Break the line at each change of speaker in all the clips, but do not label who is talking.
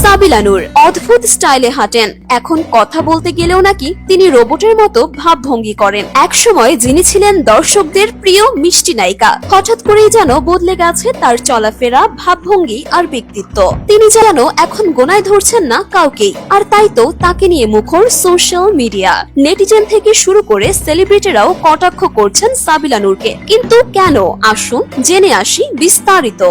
সাবিলা নূর অদ্ভুত স্টাইলে হাঁটেন। এখন কথা বলতে গেলেও নাকি তিনি রোবটের মতো ভাবভঙ্গি করেন। একসময় যিনি ছিলেন দর্শকদের প্রিয় মিষ্টি নায়িকা, হঠাৎ করেই যেন বদলে গেছে তার চলাফেরা, ভাবভঙ্গি আর ব্যক্তিত্ব। তিনি যেন এখন গোনায় ধরছেন না কাউকেই। আর তাই তো তাকে নিয়ে মুখর সোশ্যাল মিডিয়া। নেটিজেন থেকে শুরু করে সেলিব্রিটিরাও কটাক্ষ করছেন সাবিলা নূরকে। কিন্তু কেন? আসুন জেনে আসি বিস্তারিত।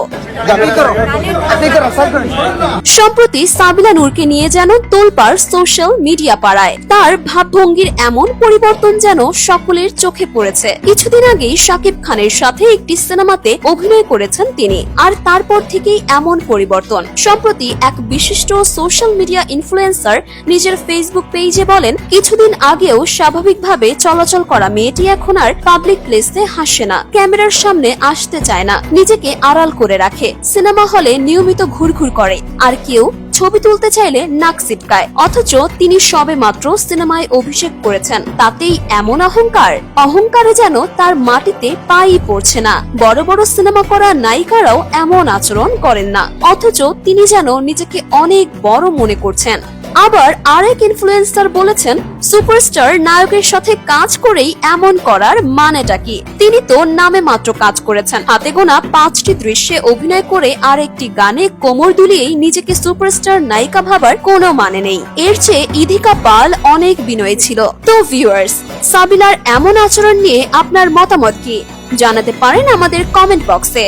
সম্প্রতি সাবিলা নূরকে নিয়ে যেন তোলপাড় সোশ্যাল মিডিয়া পাড়ায়। তার ভাবভঙ্গির এমন পরিবর্তন যেন সকলের চোখে পড়েছে। কিছুদিন আগেই শাকিব খানের সাথে একটি সিনেমাতে অভিনয় করেছেন তিনি, আর তারপর থেকেই এমন পরিবর্তন। সম্প্রতি এক বিশিষ্ট সোশ্যাল মিডিয়া ইনফ্লুয়েন্সার নিজের ফেসবুক পেজে বলেন, কিছুদিন আগেও স্বাভাবিকভাবে চলাচল করা মেয়েটি এখন আর পাবলিক প্লেসে হাসে না, ক্যামেরার সামনে আসতে চায় না, নিজেকে আড়াল করে রাখে, সিনেমা হলে নিয়মিত ঘুরঘুর করে, আর কেউ ছবি তুলতে চাইলে নাক সিটকায়। অথচ তিনি সবে মাত্র সিনেমায় অভিষেক করেছেন, তাতেই এমন অহংকারে যেন তার মাটিতে পাই পড়ছে না। বড় বড় সিনেমা করা নায়িকারাও এমন আচরণ করেন না, অথচ তিনি যেন নিজেকে অনেক বড় মনে করছেন। আবার আরেক ইনফ্লুয়েন্সার বলেছেন, সুপারস্টার নায়কের সাথে কাজ করেই এমন করার মানেটা কি? তিনি তো নামে মাত্র কাজ করেছেন। হাতে গোনা 5টি দৃশ্যে অভিনয় করে আর একটি গানে কোমর দুলিয়েই নিজেকে সুপারস্টার নায়িকা ভাবার কোনো মানে নেই। এর চেয়ে ইধিকা পাল অনেক বিনয়ী ছিল। তো ভিউয়ার্স, সাবিলার এমন আচরণ নিয়ে আপনার মতামত কি? জানাতে পারেন আমাদের কমেন্ট বক্সে।